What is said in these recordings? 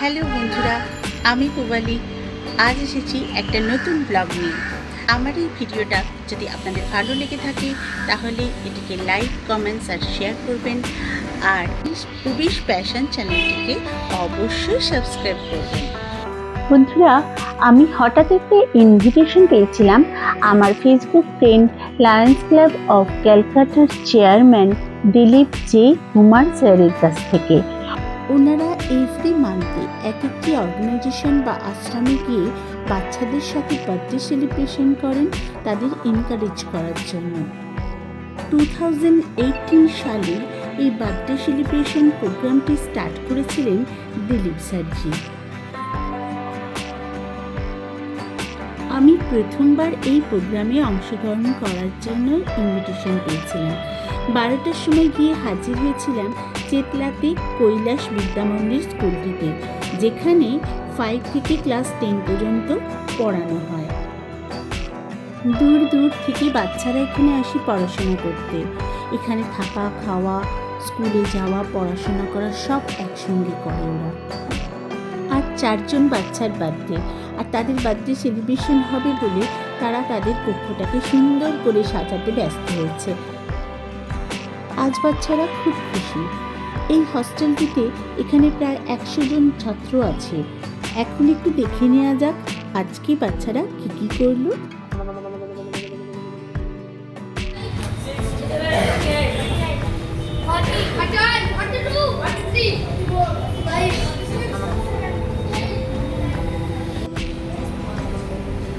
Hello বন্ধুরা, আমি পূবালি। আজ এসেছি একটা নতুন ব্লগ নিয়ে। আমার এই ভিডিওটা যদি আপনাদের ভালো লেগে থাকে তাহলে এটাকে লাইক, কমেন্টস আর শেয়ার করবেন। আর পুবিশ প্যাশন চ্যানেলটিকে অবশ্যই সাবস্ক্রাইব করবেন। বন্ধুরা, আমি হঠাৎ একটা ইনভিটেশন পেয়েছিলাম আমার Facebook friend Lions Club of ক্যালকাটার চেয়ারম্যান দিলীপ জে কুমার স্যারের কাছ থেকে। ওনারা এভরি মান্থে এক একটি অর্গানাইজেশন বা আশ্রমে গিয়ে বাচ্চাদের সাথে বার্থডে সেলিব্রেশন করেন তাদের এনকারেজ করার জন্য। 2018 সালে এই বার্থডে সেলিব্রেশন প্রোগ্রামটি স্টার্ট করেছিলেন দিলীপ স্যারজি। আমি প্রথমবার এই প্রোগ্রামে অংশগ্রহণ করার জন্য ইনভিটেশন পেয়েছিলাম। 12টার সময় গিয়ে হাজির হয়েছিলাম চেতলাতে কৈলাস বিদ্যামন্দির স্কুলটিতে, যেখানে 5 থেকে ক্লাস 10 পর্যন্ত পড়ানো হয়। দূর দূর থেকে বাচ্চারা এখানে আসি পড়াশোনা করতে। এখানে থাকা, খাওয়া, স্কুলে যাওয়া, পড়াশোনা করা সব একসঙ্গে করে ওরা। আর 4 জন বাচ্চার বার্থডে, আর তাদের বার্থডে সেলিব্রেশন হবে বলে তারা তাদের কক্ষটাকে সুন্দর করে সাজাতে ব্যস্ত হয়েছে। আজ বাচ্চারা খুব খুশি। এই হস্টেলটিতে এখানে প্রায় 100 জন ছাত্র আছে। এখন একটু দেখে নেওয়া যাক আজকে বাচ্চারা কি কি করলো।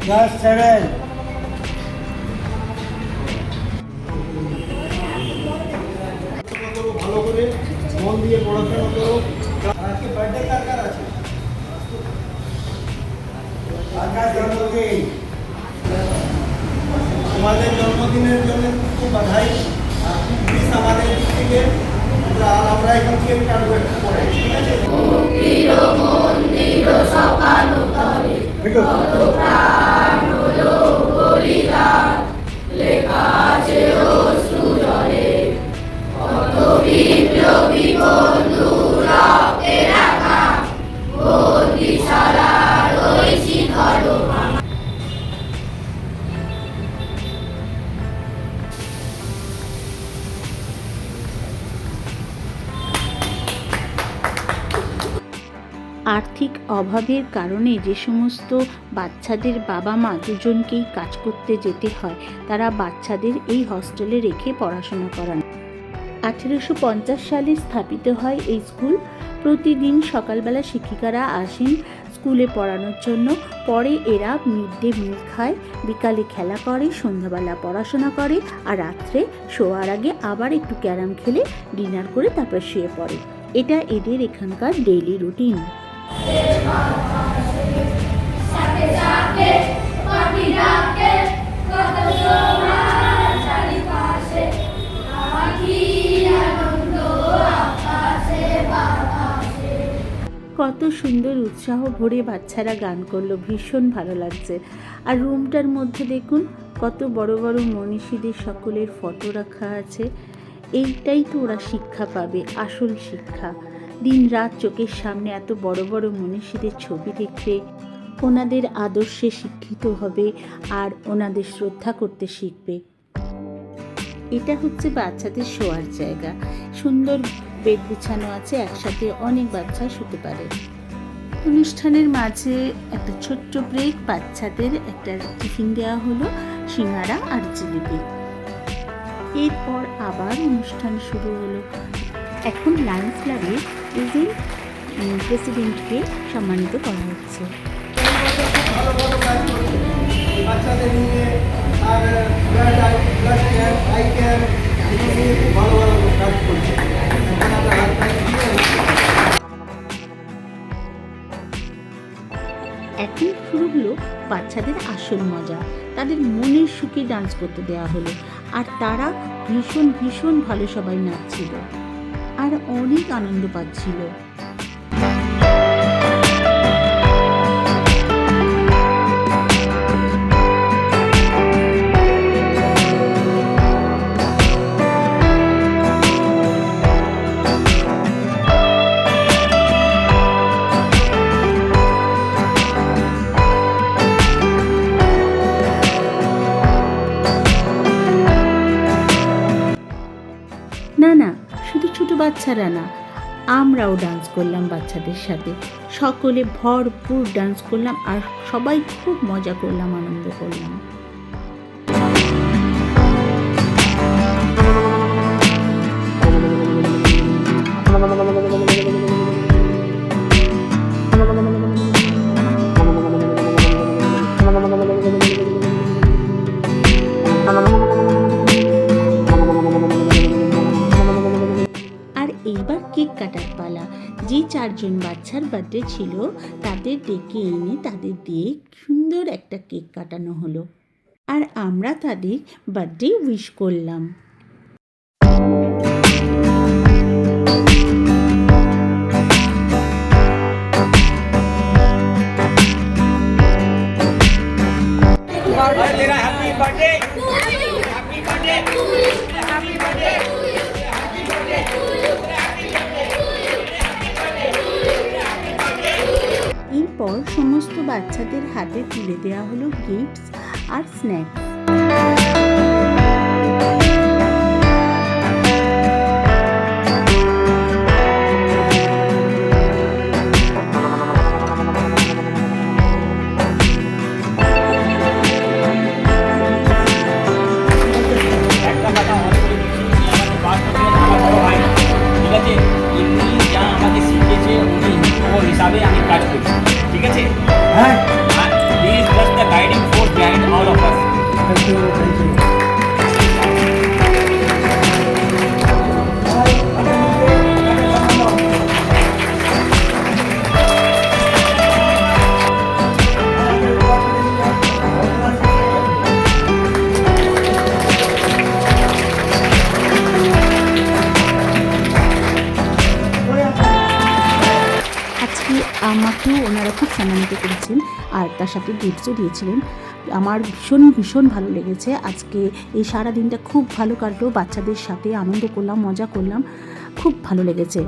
Class 7. ভালো করে মন দিয়ে পড়াশোনা করো। আজকে বার্থডে কার কার আছে? আকাশ জন্মদিন। তোমাদের জন্মদিনের জন্য খুব বাধাই। প্লিজ আমাদের দিক থেকে আমরা এখন কেক কাটবো একটু পরে, ঠিক আছে? আর্থিক অভাবের কারণে যে সমস্ত বাচ্চাদের বাবা মা দুজনকেই কাজ করতে যেতে হয়, তারা বাচ্চাদের এই হস্টেলে রেখে পড়াশোনা করান। 1850 সালে স্থাপিত হয় এই স্কুল। প্রতিদিন সকালবেলা শিক্ষিকারা আসেন স্কুলে পড়ানোর জন্য। পরে এরা মিড ডে মিল খায়, বিকালে খেলা করে, সন্ধ্যাবেলা পড়াশোনা করে, আর রাত্রে শোয়ার আগে আবার একটু ক্যারাম খেলে ডিনার করে তারপর শুয়ে পড়ে। এটা এদের এখানকার ডেইলি রুটিন। কত সুন্দর উৎসাহ ভরে বাচ্চারা গান করলো, ভীষণ ভালো লাগছে। আর রুমটার মধ্যে দেখুন কত বড় বড় মনীষীদের সকলের ফটো রাখা আছে। এইটাই তো ওরা শিক্ষা পাবে, আসল শিক্ষা। দিন রাত চোখের সামনে এত বড় বড় মনীষীদের ছবি দেখবে, ওনাদের আদর্শে শিক্ষিত হবে আর ওনাদের শ্রদ্ধা করতে শিখবে। এটা হচ্ছে বাচ্চাদের শোয়ার জায়গা। সুন্দর বেড বিছানো আছে, একসাথে অনেক বাচ্চা শুতে পারে। অনুষ্ঠানের মাঝে একটা ছোট্ট ব্রেক, বাচ্চাদের একটা টিফিন দেওয়া হলো, সিঙ্গারা আর জিলিপি। এরপর আবার অনুষ্ঠান শুরু হলো। এখন লায়ন্স ক্লাবের প্রেসিডেন্টকে সম্মানিত করা হচ্ছে। বাচ্চাদের নিয়ে আর ব্লাড ক্যাম্প, আই ক্যাম্প, ভালো ভালো কাজ করছে। এখন শুরু হলো বাচ্চাদের আসল মজা। তাদের মনের সুখে ডান্স করতে দেওয়া হলো, আর তারা ভীষণ ভীষণ ভালো সবাই নাচছিল আর অনেক আনন্দ পাচ্ছিল। বাচ্চারা না, আমরাও ডান্স করলাম বাচ্চাদের সাথে, সকলে ভরপুর ডান্স করলাম আর সবাই খুব মজা করলাম, আনন্দ করলাম। আর এইবার কেক কাটার পালা। যে 4 জন বাচ্চার বার্থডে ছিল তাদের ডেকে এনে তাদের দিয়ে সুন্দর একটা কেক কাটানো হলো, আর আমরা তাদের বার্থডে উইশ করলাম। এরপর সমস্ত বাচ্চাদের হাতে তুলে দেওয়া হলো গিফটস আর স্ন্যাক্স। হিসাবে আমি কাজ করছি, ঠিক আছে? হ্যাঁ, he is just the guiding force behind all of us. Thank you, thank you. আজকে আমাকেও ওনারা খুব সম্মানিত করেছেন আর তার সাথে গিফটসও দিয়েছিলেন। আমার ভীষণ ভীষণ ভালো লেগেছে। আজকে এই সারা দিনটা খুব ভালো কাটলো, বাচ্চাদের সাথে আনন্দ করলাম, মজা করলাম, খুব ভালো লেগেছে।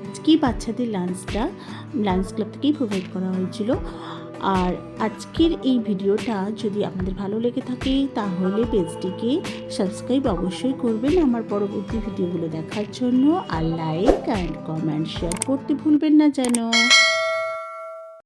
আজকে বাচ্চাদের লাঞ্চ ক্লাব থেকেই প্রোভাইড করা হয়েছিল। আর আজকের এই ভিডিওটা যদি আপনাদের ভালো লেগে থাকে তাহলে পেজটিকে সাবস্ক্রাইব অবশ্যই করবেন আমার পরবর্তী ভিডিওগুলো দেখার জন্য, আর লাইক অ্যান্ড কমেন্ট শেয়ার করতে ভুলবেন না যেন।